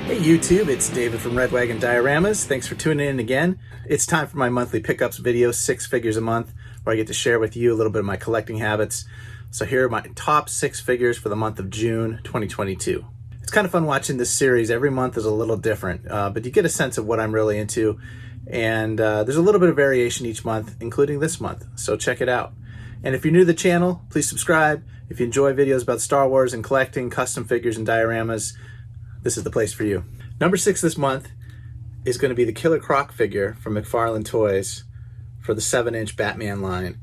Hey YouTube, it's David from Red Wagon Dioramas. Thanks for tuning in again. It's time for my monthly pickups video, 6 figures a month, where I get to share with you a little bit of my collecting habits. So here are my top 6 figures for the month of June 2022. It's kind of fun watching this series. Every month is a little different, but you get a sense of what I'm really into. And there's a little bit of variation each month, including this month, so check it out. And if you're new to the channel, please subscribe. If you enjoy videos about Star Wars and collecting, custom figures and dioramas, this is the place for you. Number 6 this month is going to be the Killer Croc figure from McFarlane Toys for the 7-inch Batman line.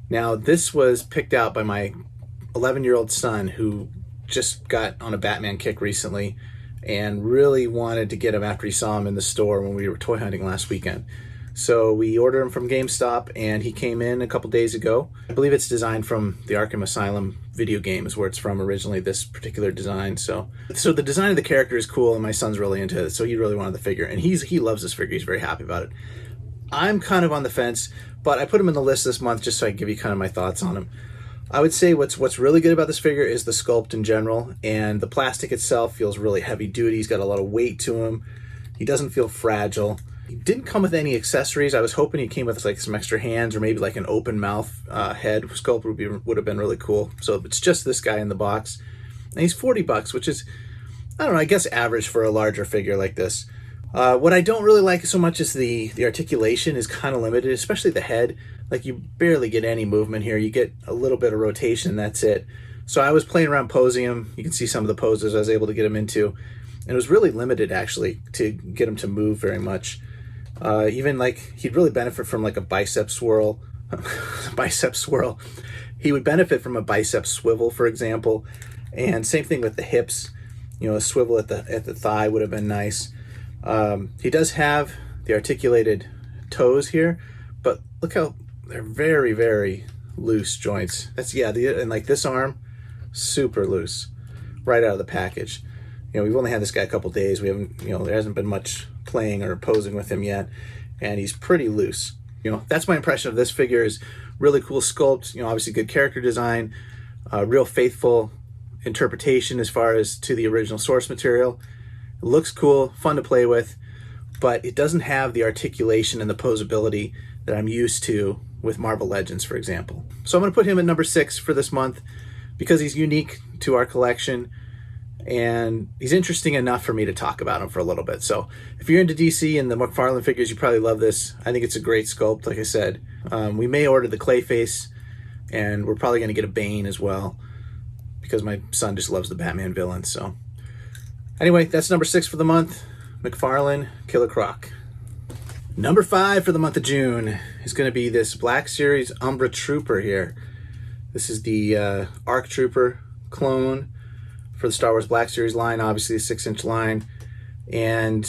Now, this was picked out by my 11-year-old son, who just got on a Batman kick recently and really wanted to get him after he saw him in the store when we were toy hunting last weekend. So we ordered him from GameStop, and he came in a couple days ago. I believe it's designed from the Arkham Asylum video game is where it's from originally, this particular design. So the design of the character is cool, and my son's really into it, so he really wanted the figure. And he loves this figure. He's very happy about it. I'm kind of on the fence, but I put him in the list this month just so I can give you kind of my thoughts on him. I would say what's really good about this figure is the sculpt in general, and the plastic itself feels really heavy duty. He's got a lot of weight to him. He doesn't feel fragile. He didn't come with any accessories. I was hoping he came with like some extra hands or maybe like an open mouth head sculpt would have been really cool. So it's just this guy in the box. And he's $40, which is, I don't know, I guess average for a larger figure like this. What I don't really like so much is the articulation is kind of limited, especially the head. Like, you barely get any movement here. You get a little bit of rotation, that's it. So I was playing around posing him. You can see some of the poses I was able to get him into. And it was really limited, actually, to get him to move very much. Even like, he'd really benefit from like a bicep swirl. Bicep swirl. He would benefit from a bicep swivel, for example. And same thing with the hips. You know, a swivel at the thigh would have been nice. He does have the articulated toes here, but look how they're very, very loose joints. That's, yeah, and like this arm, super loose, right out of the package. You know, we've only had this guy a couple days. We haven't, you know, there hasn't been much playing or posing with him yet, and he's pretty loose. You know, that's my impression of this figure. Is really cool sculpt, you know, obviously good character design, real faithful interpretation as far as to the original source material. It looks cool, fun to play with, but it doesn't have the articulation and the posability that I'm used to with Marvel Legends, for example. So I'm going to put him at number 6 for this month because he's unique to our collection, and he's interesting enough for me to talk about him for a little bit. So if you're into DC and the McFarlane figures, you probably love this. I think it's a great sculpt, like I said. We may order the Clayface, and we're probably going to get a Bane as well because my son just loves the Batman villains. So anyway, that's number 6 for the month, McFarlane Killer Croc. Number 5 for the month of June is going to be this Black Series Umbra Trooper here. This is the ARC Trooper clone for the Star Wars Black Series line, obviously a 6-inch line. And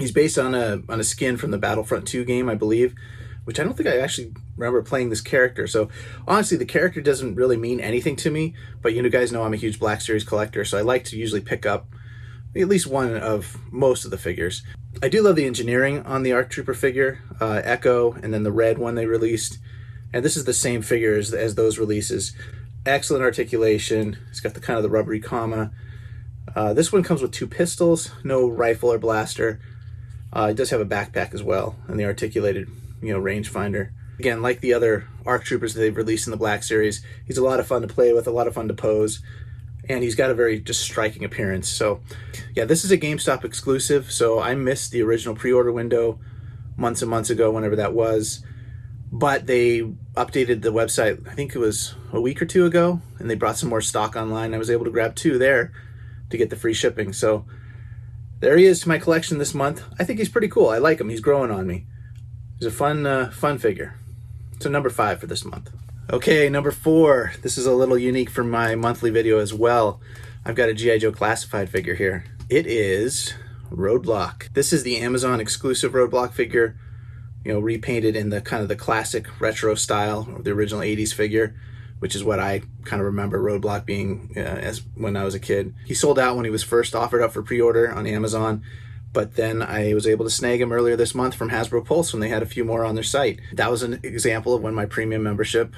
he's based on a skin from the Battlefront 2 game, I believe, which I don't think I actually remember playing this character. So honestly, the character doesn't really mean anything to me, but you guys know I'm a huge Black Series collector, so I like to usually pick up at least one of most of the figures. I do love the engineering on the ARC Trooper figure, Echo, and then the red one they released. And this is the same figure as those releases. Excellent articulation. It's got the kind of the rubbery comma. This one comes with 2 pistols, no rifle or blaster. It does have a backpack as well, and the articulated, you know, rangefinder. Again, like the other ARC Troopers that they've released in the Black Series, he's a lot of fun to play with, a lot of fun to pose, and he's got a very just striking appearance. So yeah, this is a GameStop exclusive, so I missed the original pre-order window months and months ago, whenever that was. But they updated the website, I think it was a week or 2 ago, and they brought some more stock online. I was able to grab 2 there to get the free shipping. So there he is to my collection this month. I think he's pretty cool. I like him. He's growing on me. He's a fun figure. So number 5 for this month. Okay, number 4. This is a little unique for my monthly video as well. I've got a G.I. Joe Classified figure here. It is Roadblock. This is the Amazon exclusive Roadblock figure, you know, repainted in the kind of the classic retro style of the original 80s figure, which is what I kind of remember Roadblock being as when I was a kid. He sold out when he was first offered up for pre-order on Amazon, but then I was able to snag him earlier this month from Hasbro Pulse when they had a few more on their site. That was an example of when my premium membership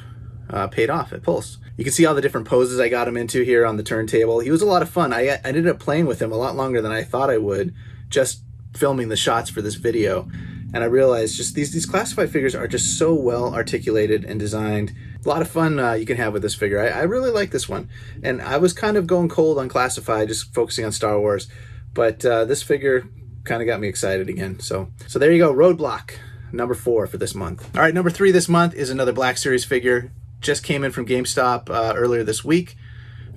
paid off at Pulse. You can see all the different poses I got him into here on the turntable. He was a lot of fun. I ended up playing with him a lot longer than I thought I would, just filming the shots for this video. And I realized just these classified figures are just so well articulated and designed. A lot of fun you can have with this figure. I really like this one. And I was kind of going cold on classified, just focusing on Star Wars. But this figure kind of got me excited again. So there you go, Roadblock, number 4 for this month. All right, number 3 this month is another Black Series figure. Just came in from GameStop earlier this week.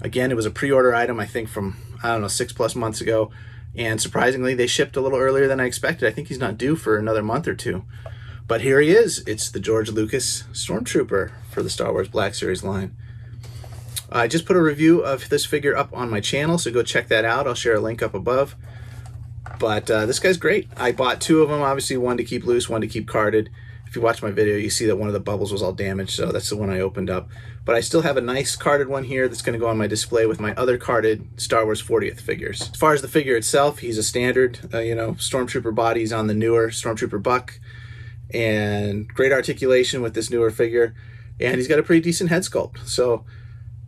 Again, it was a pre-order item, I think from, I don't know, 6+ months ago. And surprisingly, they shipped a little earlier than I expected. I think he's not due for another month or 2. But here he is. It's the George Lucas Stormtrooper for the Star Wars Black Series line. I just put a review of this figure up on my channel, so go check that out. I'll share a link up above. But this guy's great. I bought 2 of them, obviously one to keep loose, one to keep carded. If you watch my video, you see that one of the bubbles was all damaged, so that's the one I opened up. But I still have a nice carded one here that's going to go on my display with my other carded Star Wars 40th figures. As far as the figure itself, he's a standard, Stormtrooper bodies on the newer Stormtrooper buck, and great articulation with this newer figure, and he's got a pretty decent head sculpt. So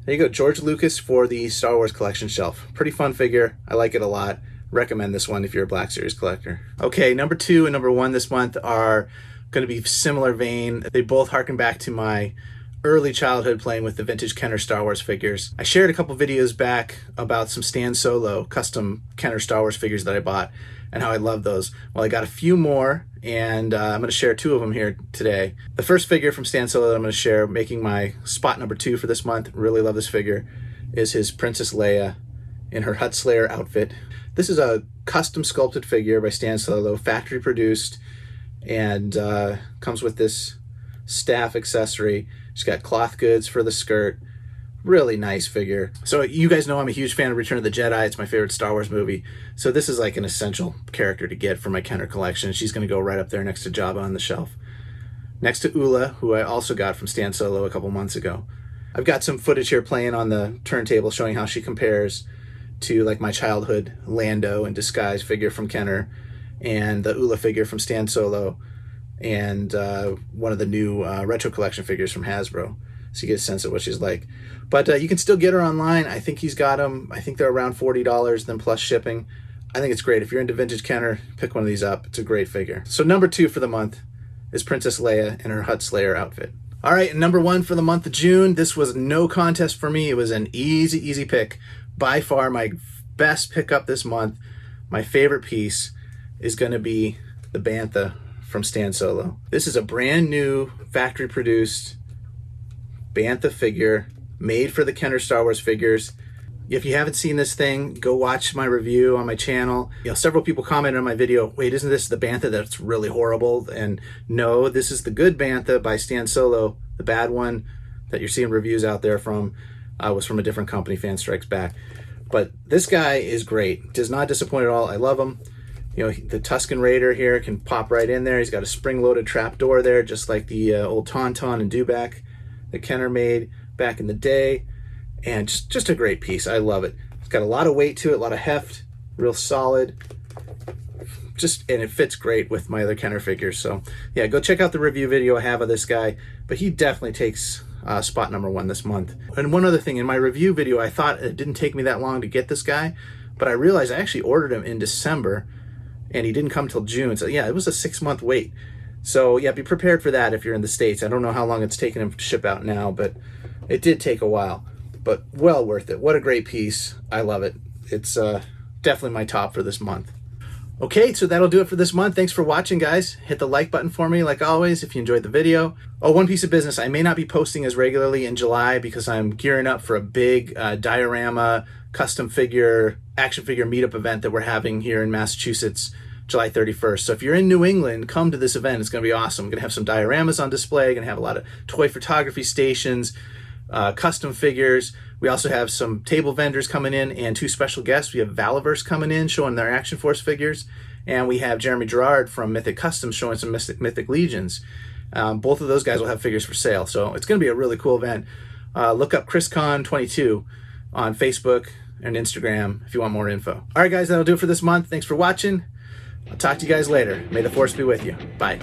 there you go, George Lucas for the Star Wars collection shelf. Pretty fun figure. I like it a lot. Recommend this one if you're a Black Series collector. Okay, number 2 and number 1 this month are going to be similar vein. They both harken back to my early childhood playing with the vintage Kenner Star Wars figures. I shared a couple videos back about some Stan Solo custom Kenner Star Wars figures that I bought and how I love those. Well, I got a few more, and I'm going to share 2 of them here today. The first figure from Stan Solo that I'm going to share, making my spot number 2 for this month, really love this figure, is his Princess Leia in her Hutt Slayer outfit. This is a custom sculpted figure by Stan Solo, factory produced, and comes with this staff accessory. She's got cloth goods for the skirt. Really nice figure. So you guys know I'm a huge fan of Return of the Jedi. It's my favorite Star Wars movie. So this is like an essential character to get for my Kenner collection. She's going to go right up there next to Jabba on the shelf. Next to Ula, who I also got from Stan Solo a couple months ago. I've got some footage here playing on the turntable showing how she compares to like my childhood Lando in disguise figure from Kenner, and the Ula figure from Stan Solo, and one of the new retro collection figures from Hasbro. So you get a sense of what she's like. But you can still get her online. I think he's got them. I think they're around $40, then plus shipping. I think it's great. If you're into vintage Kenner, pick one of these up. It's a great figure. So number 2 for the month is Princess Leia in her Hutt Slayer outfit. All right, and number 1 for the month of June. This was no contest for me. It was an easy pick. By far my best pickup this month. My favorite piece is going to be the Bantha from Stan Solo. This is a brand new factory produced Bantha figure made for the Kenner Star Wars figures. If you haven't seen this thing, go watch my review on my channel. Several people commented on my video, wait, isn't this the Bantha that's really horrible? And no, this is the good Bantha by Stan Solo. The bad one that you're seeing reviews out there from was from a different company, Fan Strikes Back. But this guy is great. Does not disappoint at all. I love him. The Tusken Raider here can pop right in there. He's got a spring-loaded trap door there, just like the old Tauntaun and Dewback that Kenner made back in the day. And just a great piece. I love it. It's got a lot of weight to it, a lot of heft, real solid. And it fits great with my other Kenner figures. So yeah, go check out the review video I have of this guy. But he definitely takes spot number 1 this month. And one other thing, in my review video, I thought it didn't take me that long to get this guy, but I realized I actually ordered him in December, and he didn't come till June. So yeah, it was a 6-month wait. So yeah, be prepared for that if you're in the States. I don't know how long it's taken him to ship out now, but it did take a while. But well worth it. What a great piece. I love it. It's definitely my top for this month. Okay, so that'll do it for this month. Thanks for watching, guys. Hit the like button for me, like always, if you enjoyed the video. Oh, one piece of business. I may not be posting as regularly in July because I'm gearing up for a big diorama, custom figure, action figure meetup event that we're having here in Massachusetts, July 31st. So if you're in New England, come to this event. It's going to be awesome. We're going to have some dioramas on display. Going to have a lot of toy photography stations, custom figures. We also have some table vendors coming in and 2 special guests. We have Valiverse coming in showing their Action Force figures, and we have Jeremy Gerard from Mythic Customs showing some Mythic Legions. Both of those guys will have figures for sale, so it's going to be a really cool event. Look up ChrisCon22 on Facebook and Instagram if you want more info. All right, guys, that'll do it for this month. Thanks for watching. I'll talk to you guys later. May the Force be with you. Bye.